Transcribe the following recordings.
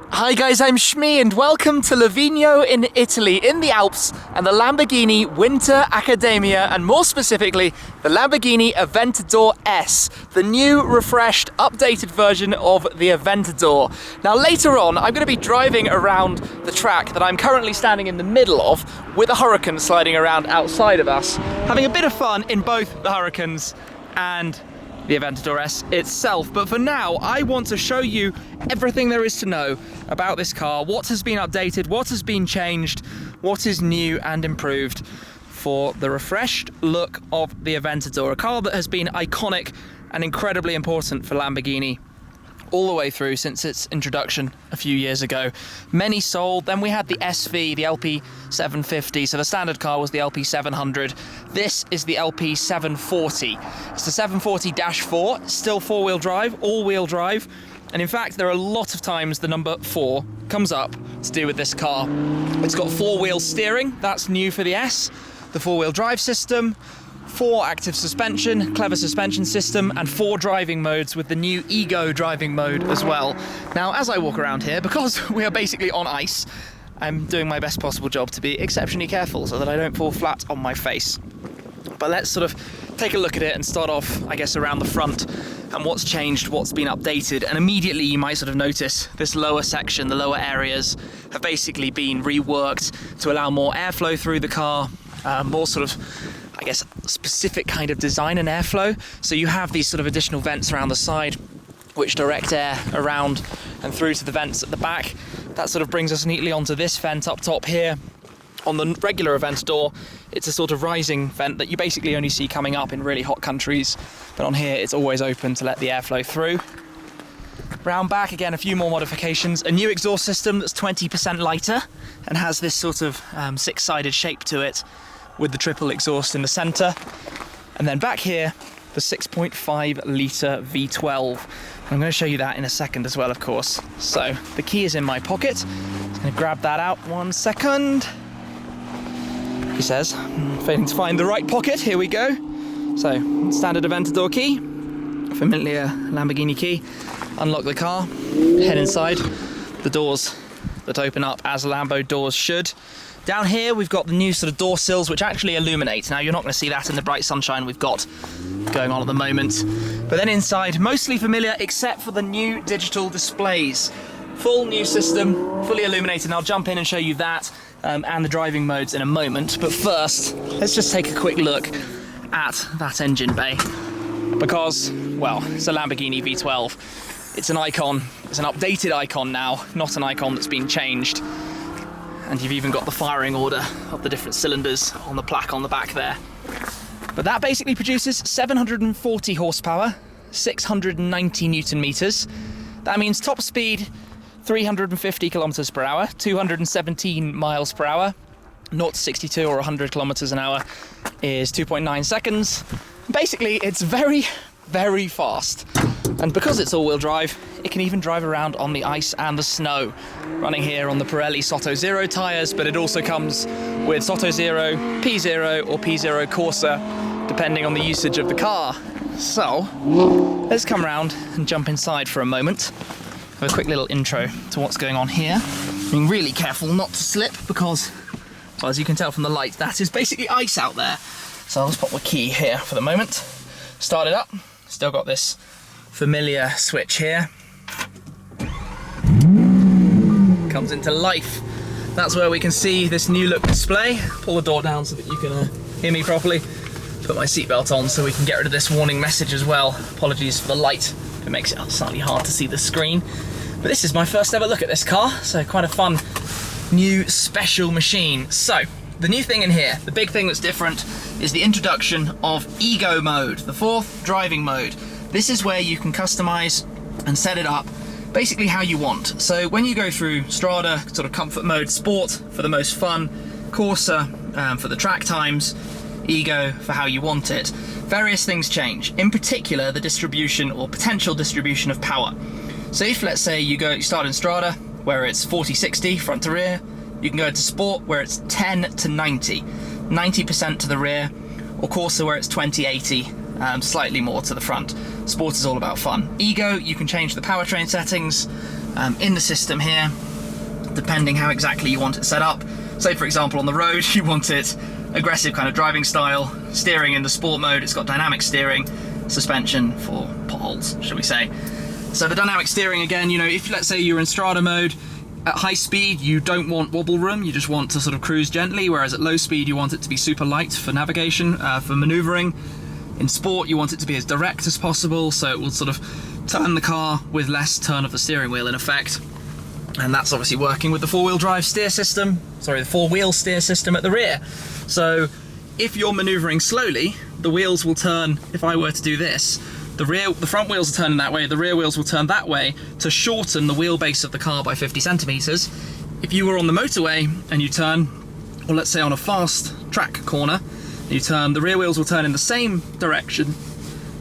Hi guys, I'm Shmi and welcome to Livigno in Italy, in the Alps, and the Lamborghini Winter Accademia, and more specifically, the Lamborghini Aventador S, the new, refreshed, updated version of the Aventador. Now later on, I'm going to be driving around the track that I'm currently standing in the middle of, with a Huracan sliding around outside of us, having a bit of fun in both the Huracans and the Aventador S itself. But for now, I want to show you everything there is to know about this car, what has been updated, what has been changed, what is new and improved for the refreshed look of the Aventador, a car that has been iconic and incredibly important for Lamborghini all the way through since its introduction a few years ago. Many sold, then we had the SV, the LP750, so the standard car was the LP700. This is the LP740. It's the 740-4, still four-wheel drive, all-wheel drive, and in fact there are a lot of times the number 4 comes up to do with this car. It's got four-wheel steering, that's new for the S, the four-wheel drive system, 4 active suspension, clever suspension system, and 4 driving modes with the new Ego driving mode as well. Now, as I walk around here, because we are basically on ice, I'm doing my best possible job to be exceptionally careful so that I don't fall flat on my face. But let's sort of take a look at it and start off, I guess, around the front and what's changed, what's been updated. And immediately you might sort of notice this lower section, the lower areas, have basically been reworked to allow more airflow through the car, more sort of, I guess, specific kind of design and airflow. So you have these sort of additional vents around the side which direct air around and through to the vents at the back. That sort of brings us neatly onto this vent up top here. On the regular Aventador, it's a sort of rising vent that you basically only see coming up in really hot countries, but on here it's always open to let the airflow through. Round back, again, a few more modifications. A new exhaust system that's 20% lighter and has this sort of six-sided shape to it, with the triple exhaust in the centre. And then back here, the 6.5 litre V12. I'm going to show you that in a second as well, of course. So the key is in my pocket. I'm going to grab that out 1 second. He says, failing to find the right pocket, here we go. So, standard Aventador key, familiar Lamborghini key. Unlock the car, head inside, the doors that open up as Lambo doors should. Down here we've got the new sort of door sills which actually illuminate. Now you're not going to see that in the bright sunshine we've got going on at the moment. But then inside, mostly familiar except for the new digital displays. Full new system, fully illuminated, and I'll jump in and show you that and the driving modes in a moment. But first, let's just take a quick look at that engine bay. Because, well, it's a Lamborghini V12. It's an icon, it's an updated icon now, not an icon that's been changed. And you've even got the firing order of the different cylinders on the plaque on the back there. But that basically produces 740 horsepower, 690 newton meters. That means top speed 350 kilometers per hour, 217 miles per hour. 0 to 62 or 100 kilometers an hour is 2.9 seconds. Basically, it's very, very fast. And because it's all-wheel drive, it can even drive around on the ice and the snow. Running here on the Pirelli Soto Zero tyres, but it also comes with Soto Zero, P0 or P0 Corsa, depending on the usage of the car. So, let's come around and jump inside for a moment. Have a quick little intro to what's going on here. Being really careful not to slip because, well, as you can tell from the light, that is basically ice out there. So I'll just pop my key here for the moment. Start it up. Still got this familiar switch here. Comes into life. That's where we can see this new look display. Pull the door down so that you can hear me properly. Put my seatbelt on so we can get rid of this warning message as well. Apologies for the light. It makes it slightly hard to see the screen. But this is my first ever look at this car, so quite a fun new special machine. So, the new thing in here, the big thing that's different, is the introduction of Ego mode, the 4th driving mode. This is where you can customize and set it up basically how you want. So when you go through Strada, sort of comfort mode, Sport for the most fun, Corsa for the track times, Ego for how you want it, various things change. In particular, the distribution or potential distribution of power. So if, let's say, you start in Strada, where it's 40-60 front to rear, you can go to Sport, where it's 10 to 90, 90% to the rear, or Corsa, where it's 20-80, slightly more to the front. Sport is all about fun. Ego, you can change the powertrain settings in the system here, depending how exactly you want it set up. Say for example on the road you want it aggressive kind of driving style, steering in the sport mode, it's got dynamic steering, suspension for potholes, shall we say. So the dynamic steering again, you know, if let's say you're in strada mode, at high speed you don't want wobble room, you just want to sort of cruise gently, whereas at low speed you want it to be super light for navigation, for maneuvering. In sport you want it to be as direct as possible, so it will sort of turn the car with less turn of the steering wheel in effect. And that's obviously working with the four-wheel drive steer system, sorry, the four-wheel steer system at the rear. So if you're maneuvering slowly, the wheels will turn, if I were to do this, the front wheels are turning that way, the rear wheels will turn that way to shorten the wheelbase of the car by 50 centimeters. If you were on the motorway and you turn, or let's say on a fast track corner, you turn, the rear wheels will turn in the same direction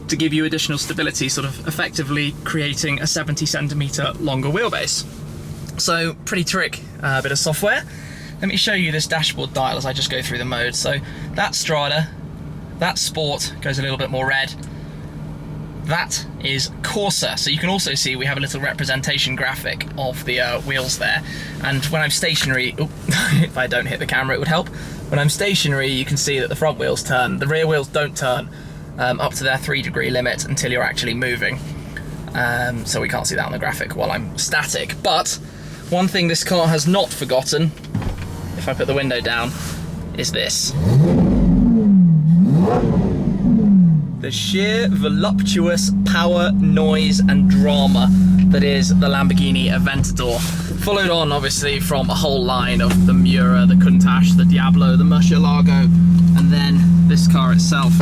to give you additional stability, sort of effectively creating a 70 centimeter longer wheelbase. So pretty trick bit of software. Let me show you this dashboard dial as I just go through the modes. So that's Strada, that's Sport, goes a little bit more red. That is Corsa. So you can also see we have a little representation graphic of the wheels there. And when I'm stationary, if I don't hit the camera it would help. When I'm stationary you can see that the front wheels turn, the rear wheels don't turn up to their 3-degree limit until you're actually moving. So we can't see that on the graphic while I'm static. But one thing this car has not forgotten, if I put the window down, is this. The sheer voluptuous power, noise and drama that is the Lamborghini Aventador. Followed on obviously from a whole line of the Miura, the Countach, the Diablo, the Murcielago, and then this car itself.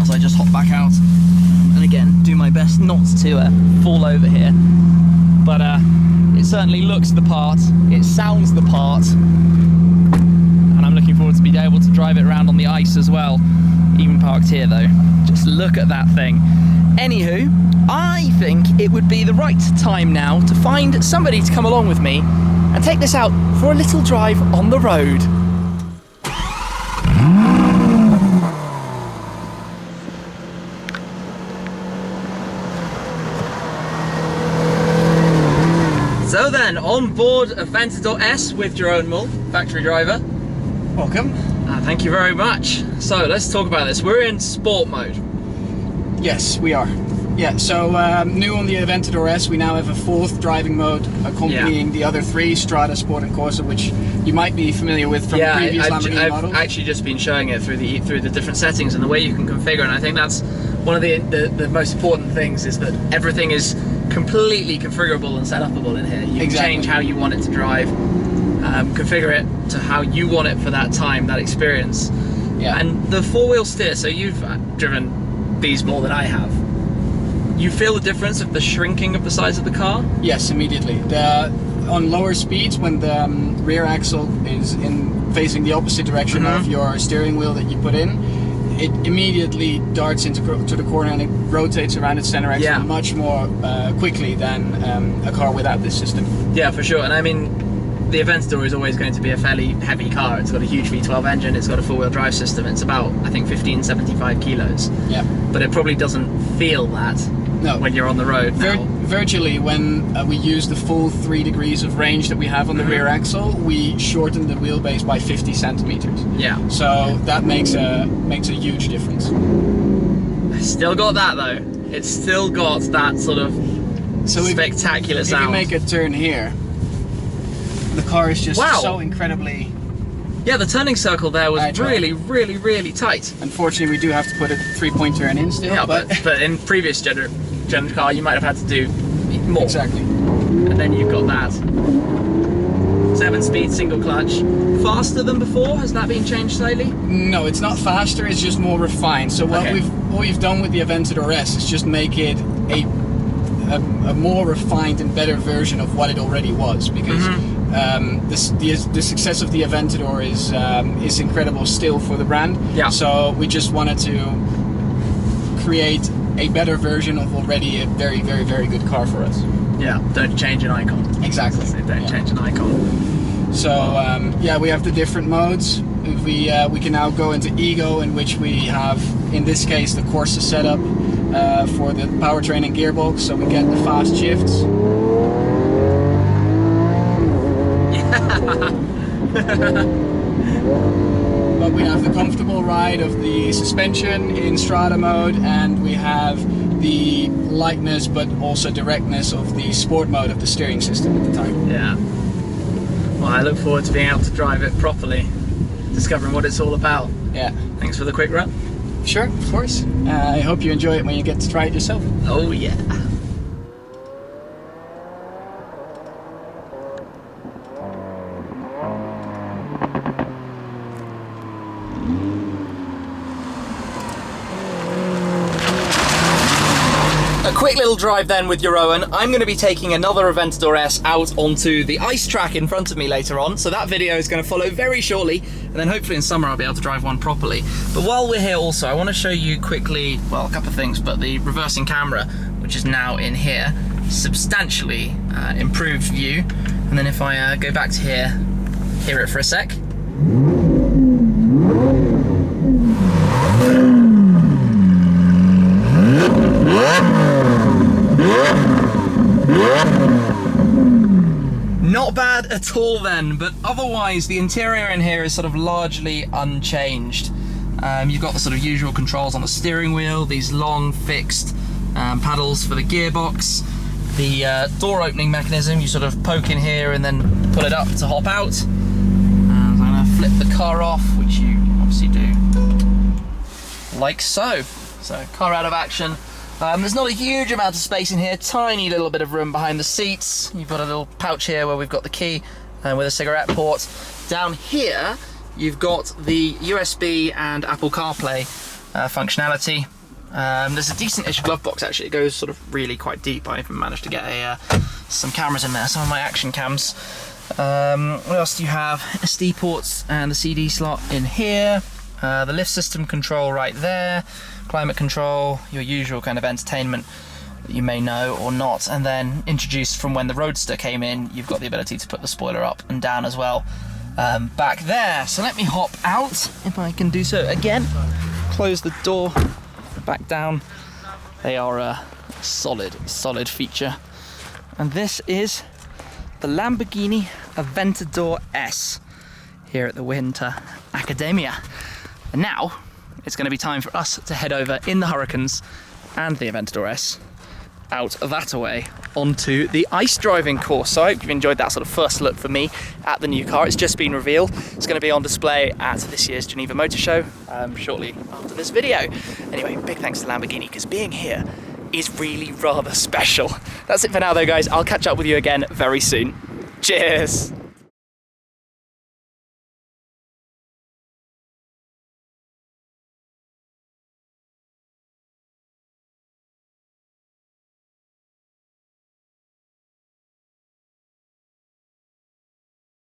As I just hop back out and again do my best not to fall over here. But it certainly looks the part, it sounds the part, and I'm looking forward to being able to drive it around on the ice as well, even parked here though. Just look at that thing. Anywho, I think it would be the right time now to find somebody to come along with me and take this out for a little drive on the road. So then, on board Aventador S with Jerome Mull, factory driver. Welcome. Thank you very much. So let's talk about this. We're in sport mode. Yes, we are. Yeah, so new on the Aventador S, we now have a fourth driving mode accompanying the other three, Strada, Sport and Corsa, which you might be familiar with from previous Lamborghini models. I've actually just been showing it through the different settings and the way you can configure, and I think that's one of the most important things, is that everything is completely configurable and set upable in here. You can change how you want it to drive, configure it to how you want it for that time, that experience. Yeah. And the four-wheel steer, so you've driven these more than I have. You feel the difference of the shrinking of the size of the car? Yes, immediately. On lower speeds, when the rear axle is facing the opposite direction of your steering wheel that you put in, it immediately darts to the corner and it rotates around its center axle much more quickly than a car without this system. Yeah, for sure. And I mean, the Aventador is always going to be a fairly heavy car. It's got a huge V12 engine, it's got a four-wheel drive system, it's about, I think, 1575 kilos. Yeah. But it probably doesn't feel that when you're on the road now. Virtually, when we use the full 3 degrees of range that we have on the rear axle, we shorten the wheelbase by 50 centimeters. Yeah. So that makes a huge difference. Still got that though. It's still got that sort of spectacular sound. If you make a turn here, the car is just so incredibly... Yeah, the turning circle there was really tight. Unfortunately, we do have to put a 3-point turn in still. Yeah, but in previous gen car, you might have had to do more. Exactly. And then you've got that. 7-speed single clutch. Faster than before? Has that been changed slightly? No, it's not faster, it's just more refined. So what we've done with the Aventador S is just make it a more refined and better version of what it already was, because the success of the Aventador is incredible still for the brand. Yeah. So we just wanted to create a better version of already a very good car for us. Yeah, don't change an icon. Exactly. Don't change an icon. So yeah, we have the different modes. we can now go into Ego, in which we have, in this case, the Corsa setup for the powertrain and gearbox, so we get the fast shifts. But we have the comfortable ride of the suspension in Strada mode, and we have the lightness but also directness of the sport mode of the steering system at the time. Yeah. Well, I look forward to being able to drive it properly, discovering what it's all about. Yeah. Thanks for the quick run. Sure, of course. I hope you enjoy it when you get to try it yourself. Oh yeah. A quick little drive then with Owen. I'm going to be taking another Aventador S out onto the ice track in front of me later on, so that video is going to follow very shortly, and then hopefully in summer I'll be able to drive one properly. But while we're here also, I want to show you quickly, well, a couple of things, but the reversing camera, which is now in here, substantially improved view. And then if I go back to here, hear it for a sec. Not bad at all then, but otherwise the interior in here is sort of largely unchanged. You've got the sort of usual controls on the steering wheel, these long fixed paddles for the gearbox, the door opening mechanism, you sort of poke in here and then pull it up to hop out. So I'm going to flip the car off, which you obviously do like so. So car out of action. There's not a huge amount of space in here, tiny little bit of room behind the seats. You've got a little pouch here where we've got the key with a cigarette port. Down here, you've got the USB and Apple CarPlay functionality. There's a decent-ish glove box actually, it goes sort of really quite deep. I even managed to get some cameras in there, some of my action cams. What else do you have? SD ports and the CD slot in here. The lift system control right there. Climate control, your usual kind of entertainment that you may know or not, and then introduced from when the Roadster came in, you've got the ability to put the spoiler up and down as well back there. So let me hop out, if I can do so again. Close the door, back down. They are a solid feature. And this is the Lamborghini Aventador S here at the Winter Academia. And now, it's going to be time for us to head over in the Hurricanes and the Aventador S out that way onto the ice driving course. So I hope you've enjoyed that sort of first look for me at the new car. It's just been revealed. It's going to be on display at this year's Geneva Motor Show shortly after this video. Anyway, big thanks to Lamborghini, because being here is really rather special. That's it for now though, guys. I'll catch up with you again very soon. Cheers!